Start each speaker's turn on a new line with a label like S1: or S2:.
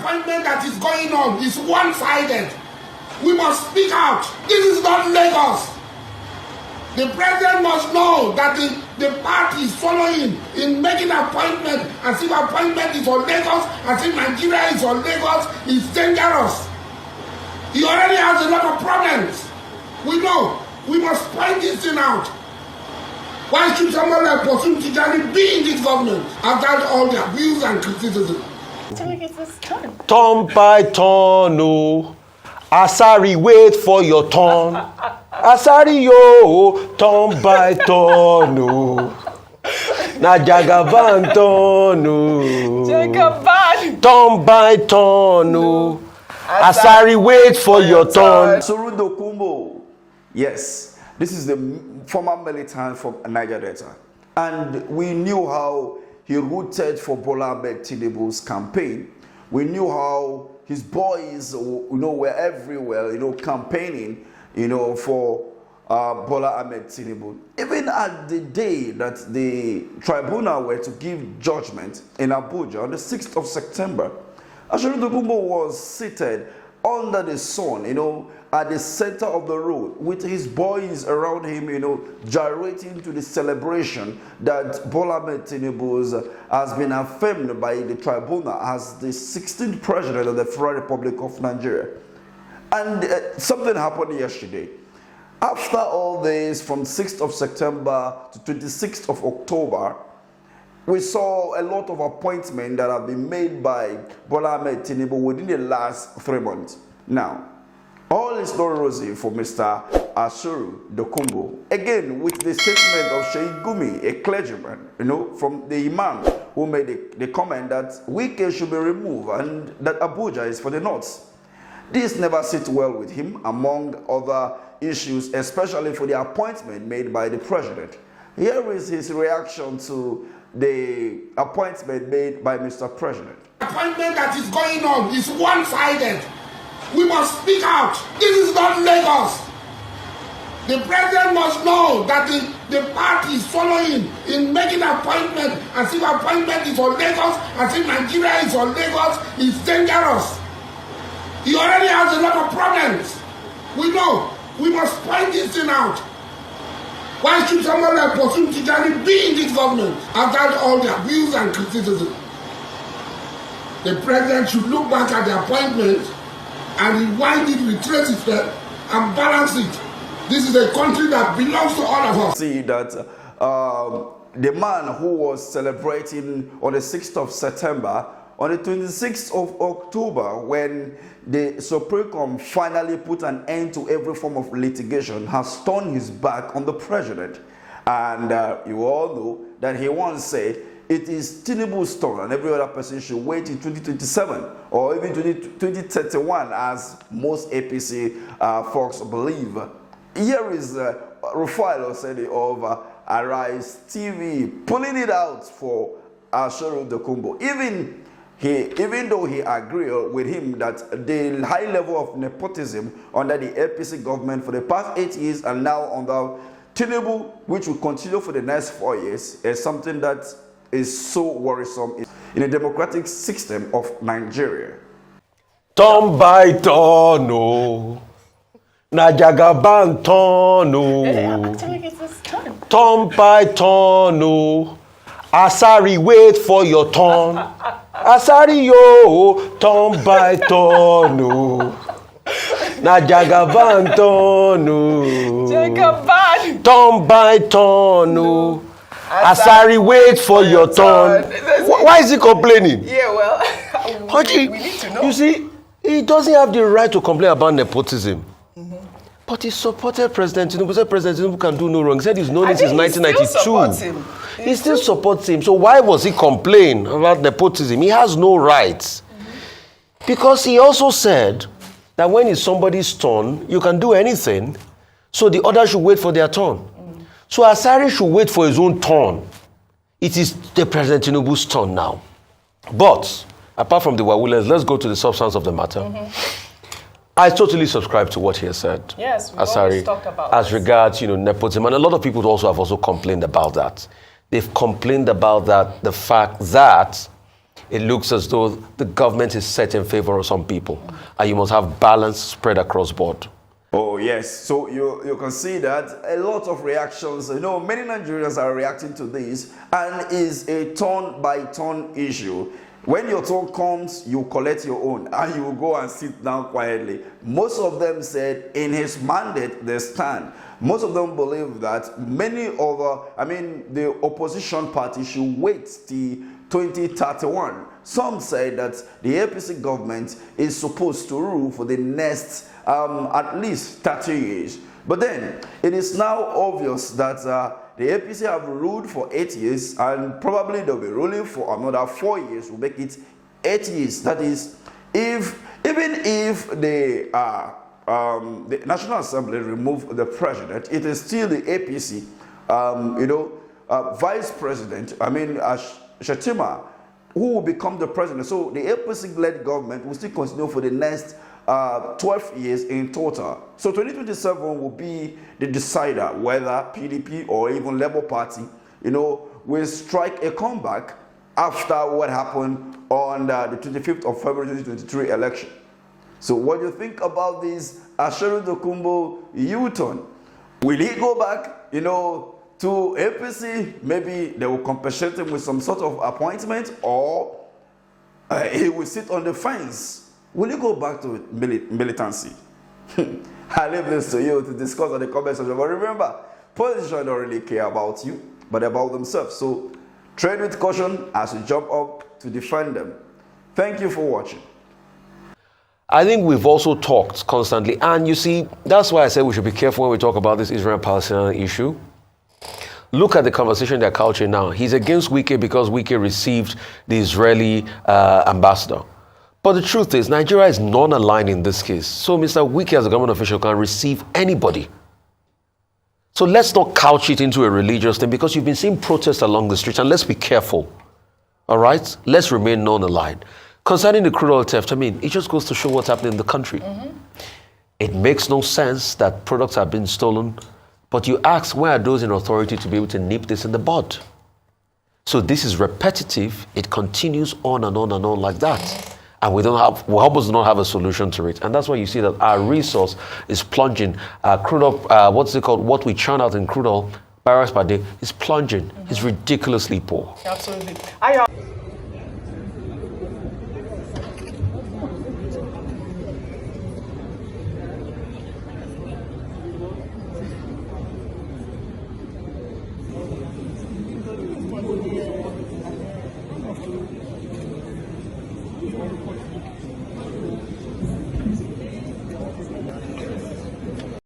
S1: appointment that is going on is one-sided. We must speak out. This is not Lagos. The president must know that the party is following in making appointment as if appointment is for Lagos, as if Nigeria is for Lagos, is dangerous. He already has a lot of problems. We know. We must point this thing out. Why should someone like Bosun Tijani be in this government after all the abuse and criticism?
S2: Until he gets this turn.
S3: Turn by turn, no. Asari, wait for your turn. Asari, yo, turn by turn, no. Na Jagaban turn, no.
S2: Jagaban.
S3: Turn by turn, no. Asari, wait for your turn.
S4: Asari Dokubo. Yes, this is the former militant from Niger Delta. And we knew how he rooted for Bola Ahmed Tinubu's campaign. We knew how his boys, were everywhere, campaigning, for Bola Ahmed Tinubu. Even at the day that the tribunal were to give judgment in Abuja on the 6th of September, Asari Dokubo was seated under the sun, at the center of the road with his boys around him, gyrating to the celebration that Bola Ahmed Tinubu has been affirmed by the tribunal as the 16th president of the Federal Republic of Nigeria. And something happened yesterday. After all this, from 6th of September to 26th of October, we saw a lot of appointments that have been made by Bola Ahmed Tinubu within the last 3 months. Now, all is not rosy for Mr. Asari Dokubo. Again, with the statement of Sheikh Gumi, a clergyman, from the imam who made the comment that Wike should be removed and that Abuja is for the North. This never sits well with him, among other issues, especially for the appointment made by the president. Here is his reaction to the appointment made by Mr. President.
S1: The appointment that is going on is one-sided. We must speak out. This is not Lagos. The president must know that the party is following in making appointment as if appointment is for Lagos, as if Nigeria is for Lagos, is dangerous. He already has a lot of problems. We know. We must point this thing out. Why should someone like Bosun Tijani be in this government after all the abuse and criticism? The president should look back at the appointment and rewind it, retrace it, and balance it. This is a country that belongs to all of us.
S4: See that the man who was celebrating on the 6th of September, on the 26th of October, when the Supreme Court finally put an end to every form of litigation, has turned his back on the president. And you all know that he once said, it is Tinubu's turn and every other person should wait in 2027 or even 2031, as most APC folks believe. Here is Rufai Osani of Arise TV pulling it out for Asari Dokubo. Even though he agreed with him that the high level of nepotism under the APC government for the past 8 years and now under Tinubu, which will continue for the next 4 years, is something that is so worrisome in a democratic system of Nigeria.
S3: Turn by turn, no. Na Jagaban turn, no.
S2: Until he gets this turn.
S3: Turn by turn, no. Asari, wait for your turn. Asari, yo, turn by turn, no. Na Jagaban turn, no.
S2: Jagaban.
S3: Turn by turn, no. Asari, wait for your turn. Why is he complaining?
S2: Yeah, well, we need to know.
S3: You see, he doesn't have the right to complain about nepotism. But he supported President Tinubu. He said President Tinubu can do no wrong. He said he's known it since 1992. He still supports him. So why was he complaining about nepotism? He has no rights. Because he also said that when it's somebody's turn, you can do anything. So the others should wait for their turn. So Asari should wait for his own turn. It is the President Tinubu's turn now. But apart from the wawulas, let's go to the substance of the matter. I totally subscribe to what he has said.
S2: Yes, we've
S3: Asari,
S2: always talked about
S3: as
S2: this.
S3: regards, nepotism, and a lot of people also have complained about that. They've complained about that, the fact that it looks as though the government is set in favor of some people. And you must have balance spread across board.
S4: Oh, yes. So you can see that a lot of reactions, many Nigerians are reacting to this, and is a turn-by-turn issue. When your turn comes, you collect your own, and you will go and sit down quietly. Most of them said in his mandate, they stand. Most of them believe that the opposition party should wait till 2031. Some say that the APC government is supposed to rule for the next at least 30 years. But then, it is now obvious that the APC have ruled for 8 years, and probably they'll be ruling for another 4 years, will make it 8 years. That is, even if the National Assembly remove the president, it is still the APC, vice president, Shatima, who will become the president. So the APC-led government will still continue for the next 12 years in total. So 2027 will be the decider whether PDP or even Labour Party, will strike a comeback after what happened on the 25th of February 2023 election. So what do you think about this Asari Dokubo U-turn? Will he go back, to APC? Maybe they will compensate him with some sort of appointment, or he will sit on the fence. Will you go back to militancy? I leave this to you to discuss in the comment section. But remember, politicians don't really care about you, but about themselves. So tread with caution as you jump up to defend them. Thank you for watching.
S3: I think we've also talked constantly, and you see, that's why I said we should be careful when we talk about this Israel-Palestinian issue. Look at the conversation they're couching now. He's against Wike because Wike received the Israeli ambassador. But the truth is, Nigeria is non-aligned in this case. So Mr. Wike, as a government official, can receive anybody. So let's not couch it into a religious thing, because you've been seeing protests along the streets, and let's be careful. All right? Let's remain non-aligned. Concerning the crude oil theft, it just goes to show what's happening in the country. It makes no sense that products have been stolen, but you ask, where are those in authority to be able to nip this in the bud? So this is repetitive. It continues on and on and on like that. And we almost do not have a solution to it. And that's why you see that our resource is plunging. Crude oil, what we churn out in crude oil, barrels per day, is plunging. It's ridiculously poor.
S2: Absolutely.